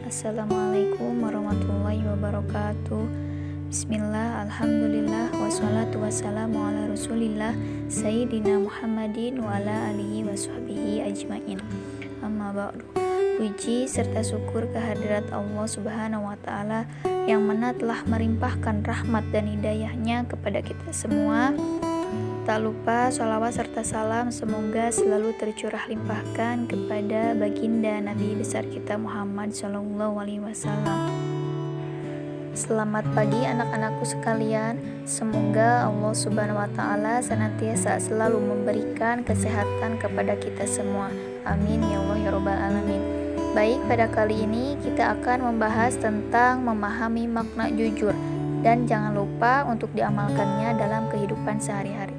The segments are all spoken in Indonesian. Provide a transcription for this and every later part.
Assalamualaikum warahmatullahi wabarakatuh. Bismillah, alhamdulillah, wassalatu wassalamu ala rasulillah Sayyidina Muhammadin wa ala alihi wa sahbihi ajmain. Amma ba'du. Puji serta syukur kehadirat Allah subhanahu wa ta'ala yang mana telah merimpahkan rahmat dan hidayahnya kepada kita semua. Tak lupa sholawat serta salam semoga selalu tercurah limpahkan kepada baginda Nabi besar kita Muhammad SAW. Selamat pagi anak-anakku sekalian. Semoga Allah Subhanahu wa Ta'ala senantiasa selalu memberikan kesehatan kepada kita semua. Amin ya Allah ya Rabbal Alamin. Baik, pada kali ini kita akan membahas tentang memahami makna jujur, dan jangan lupa untuk diamalkannya dalam kehidupan sehari-hari.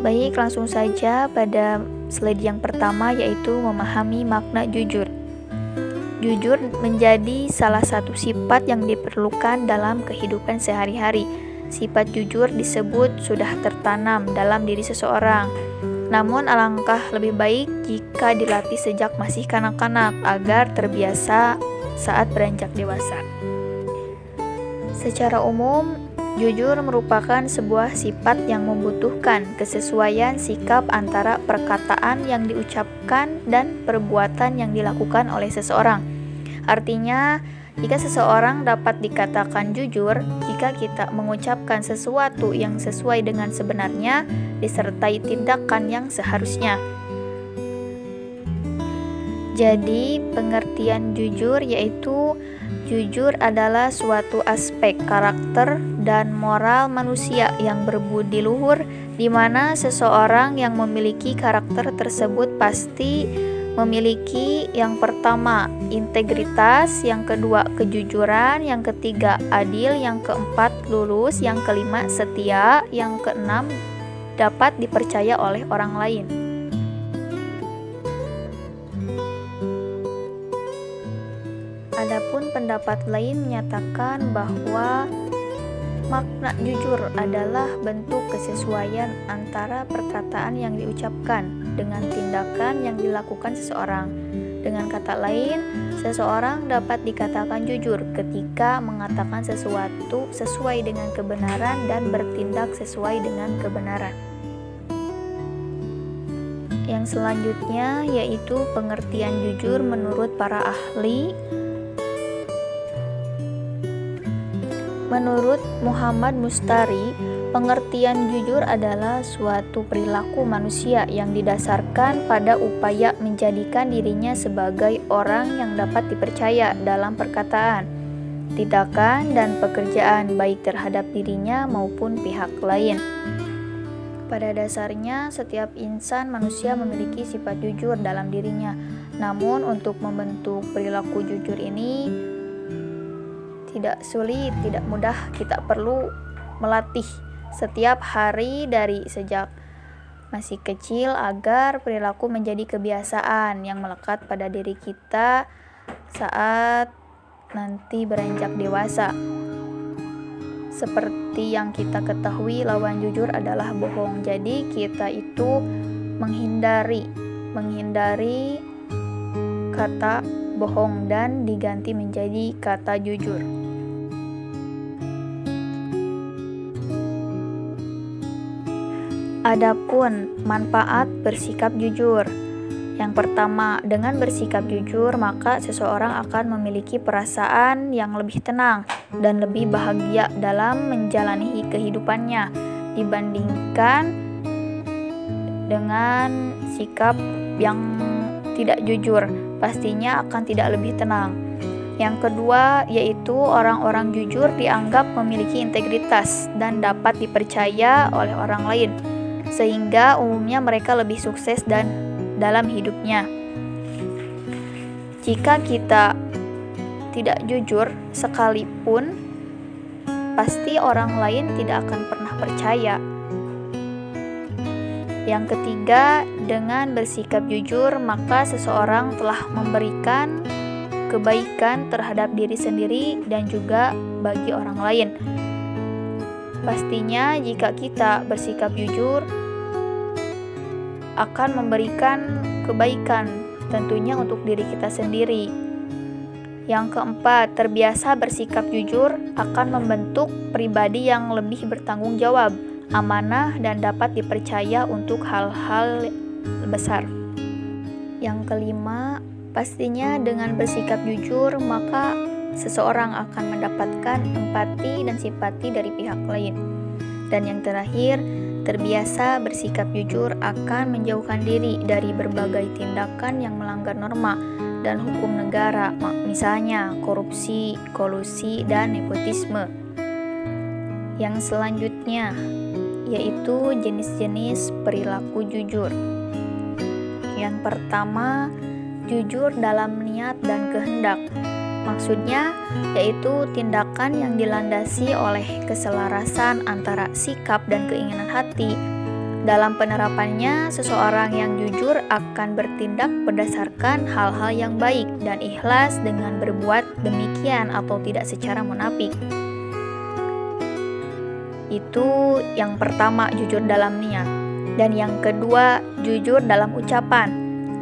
Baik, langsung saja pada slide yang pertama, yaitu memahami makna jujur. Jujur menjadi salah satu sifat yang diperlukan dalam kehidupan sehari-hari. Sifat jujur disebut sudah tertanam dalam diri seseorang. Namun alangkah lebih baik jika dilatih sejak masih kanak-kanak agar terbiasa saat beranjak dewasa. Secara umum, jujur merupakan sebuah sifat yang membutuhkan kesesuaian sikap antara perkataan yang diucapkan dan perbuatan yang dilakukan oleh seseorang. Artinya, jika seseorang dapat dikatakan jujur jika kita mengucapkan sesuatu yang sesuai dengan sebenarnya disertai tindakan yang seharusnya. Jadi, pengertian jujur yaitu jujur adalah suatu aspek karakter dan moral manusia yang berbudi luhur, di mana seseorang yang memiliki karakter tersebut pasti memiliki yang pertama integritas, yang kedua kejujuran, yang ketiga adil, yang keempat lurus, yang kelima setia, yang keenam dapat dipercaya oleh orang lain. Adapun pendapat lain menyatakan bahwa makna jujur adalah bentuk kesesuaian antara perkataan yang diucapkan dengan tindakan yang dilakukan seseorang. Dengan kata lain, seseorang dapat dikatakan jujur ketika mengatakan sesuatu sesuai dengan kebenaran dan bertindak sesuai dengan kebenaran. Yang selanjutnya yaitu pengertian jujur menurut para ahli. Menurut Muhammad Mustari, pengertian jujur adalah suatu perilaku manusia yang didasarkan pada upaya menjadikan dirinya sebagai orang yang dapat dipercaya dalam perkataan, tindakan, dan pekerjaan baik terhadap dirinya maupun pihak lain. Pada dasarnya, setiap insan manusia memiliki sifat jujur dalam dirinya. Namun, untuk membentuk perilaku jujur ini tidak sulit, tidak mudah. Kita perlu melatih setiap hari dari sejak masih kecil agar perilaku menjadi kebiasaan yang melekat pada diri kita saat nanti beranjak dewasa. Seperti yang kita ketahui, lawan jujur adalah bohong. Jadi kita itu menghindari kata bohong dan diganti menjadi kata jujur. Adapun manfaat bersikap jujur. Yang pertama, dengan bersikap jujur maka seseorang akan memiliki perasaan yang lebih tenang dan lebih bahagia dalam menjalani kehidupannya dibandingkan dengan sikap yang tidak jujur. Pastinya akan tidak lebih tenang. Yang kedua yaitu orang-orang jujur dianggap memiliki integritas dan dapat dipercaya oleh orang lain, sehingga umumnya mereka lebih sukses dan dalam hidupnya. Jika kita tidak jujur sekalipun, pasti orang lain tidak akan pernah percaya. Yang ketiga, dengan bersikap jujur maka seseorang telah memberikan kebaikan terhadap diri sendiri dan juga bagi orang lain. Pastinya jika kita bersikap jujur akan memberikan kebaikan, tentunya untuk diri kita sendiri. Yang keempat, terbiasa bersikap jujur akan membentuk pribadi yang lebih bertanggung jawab, amanah, dan dapat dipercaya untuk hal-hal besar. Yang kelima, pastinya dengan bersikap jujur, maka seseorang akan mendapatkan empati dan simpati dari pihak lain. Dan yang terakhir, terbiasa bersikap jujur akan menjauhkan diri dari berbagai tindakan yang melanggar norma dan hukum negara, misalnya korupsi, kolusi, dan nepotisme. Yang selanjutnya yaitu jenis-jenis perilaku jujur. Yang pertama, jujur dalam niat dan kehendak. Maksudnya yaitu tindakan yang dilandasi oleh keselarasan antara sikap dan keinginan hati. Dalam penerapannya, seseorang yang jujur akan bertindak berdasarkan hal-hal yang baik dan ikhlas dengan berbuat demikian atau tidak secara munafik. Itu yang pertama, jujur dalam niat. Dan yang kedua, jujur dalam ucapan.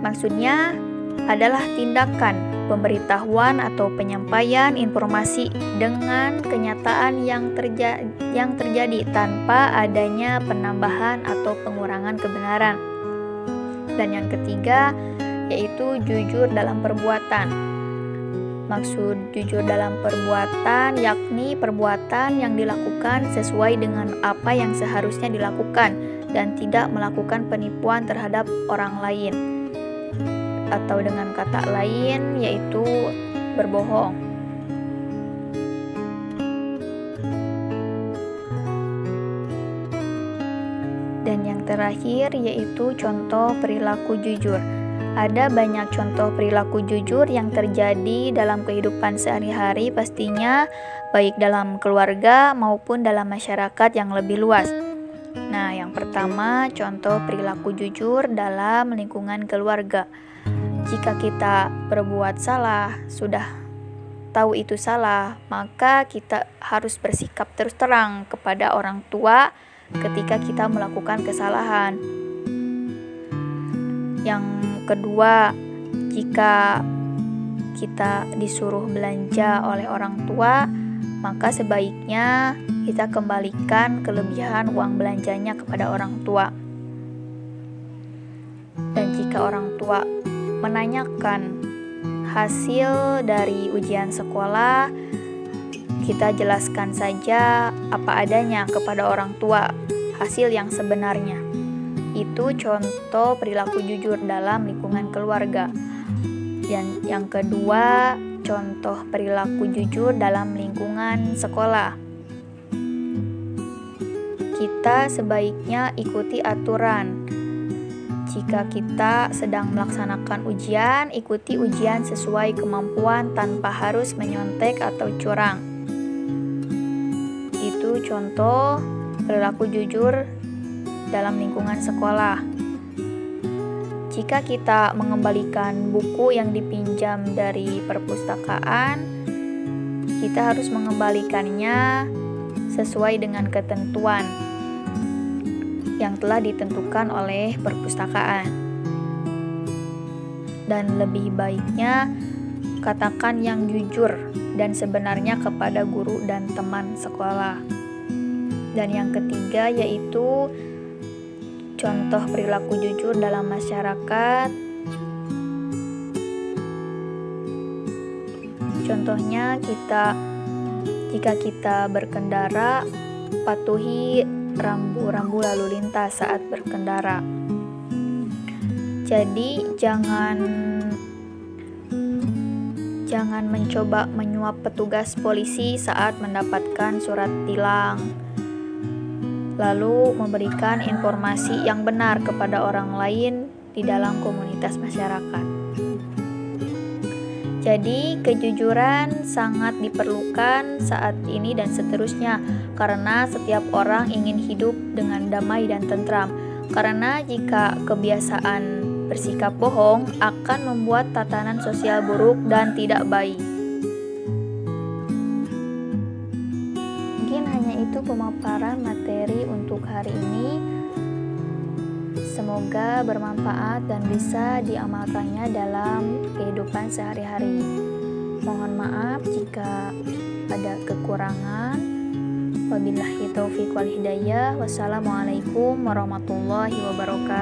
Maksudnya adalah tindakan pemberitahuan atau penyampaian informasi dengan kenyataan yang terjadi tanpa adanya penambahan atau pengurangan kebenaran. Dan yang ketiga yaitu jujur dalam perbuatan. Maksud jujur dalam perbuatan yakni perbuatan yang dilakukan sesuai dengan apa yang seharusnya dilakukan dan tidak melakukan penipuan terhadap orang lain. Atau dengan kata lain yaitu berbohong. Dan yang terakhir yaitu contoh perilaku jujur. Ada banyak contoh perilaku jujur yang terjadi dalam kehidupan sehari-hari pastinya, baik dalam keluarga maupun dalam masyarakat yang lebih luas. Nah, yang pertama contoh perilaku jujur dalam lingkungan keluarga. Jika kita berbuat salah, sudah tahu itu salah, maka kita harus bersikap terus terang kepada orang tua ketika kita melakukan kesalahan. Yang kedua, jika kita disuruh belanja oleh orang tua, maka sebaiknya kita kembalikan kelebihan uang belanjanya kepada orang tua. Dan jika orang tua menanyakan hasil dari ujian sekolah, kita jelaskan saja apa adanya kepada orang tua hasil yang sebenarnya. Itu contoh perilaku jujur dalam lingkungan keluarga. Dan yang kedua, contoh perilaku jujur dalam lingkungan sekolah. Kita sebaiknya ikuti aturan. Jika kita sedang melaksanakan ujian, ikuti ujian sesuai kemampuan tanpa harus menyontek atau curang. Itu contoh perilaku jujur dalam lingkungan sekolah. Jika kita mengembalikan buku yang dipinjam dari perpustakaan, kita harus mengembalikannya sesuai dengan ketentuan yang telah ditentukan oleh perpustakaan. Dan lebih baiknya katakan yang jujur dan sebenarnya kepada guru dan teman sekolah. Dan yang ketiga yaitu contoh perilaku jujur dalam masyarakat. Contohnya jika kita berkendara, patuhi rambu-rambu lalu lintas saat berkendara. Jadi jangan mencoba menyuap petugas polisi saat mendapatkan surat tilang, lalu memberikan informasi yang benar kepada orang lain di dalam komunitas masyarakat. Jadi kejujuran sangat diperlukan saat ini dan seterusnya, karena setiap orang ingin hidup dengan damai dan tentram. Karena jika kebiasaan bersikap bohong akan membuat tatanan sosial buruk dan tidak baik. Mungkin hanya itu pemaparan materi untuk hari ini. Semoga bermanfaat dan bisa diamalkannya dalam kehidupan sehari-hari. Mohon maaf jika ada kekurangan. Wabillahi taufiq wal hidayah. Wassalamualaikum warahmatullahi wabarakatuh.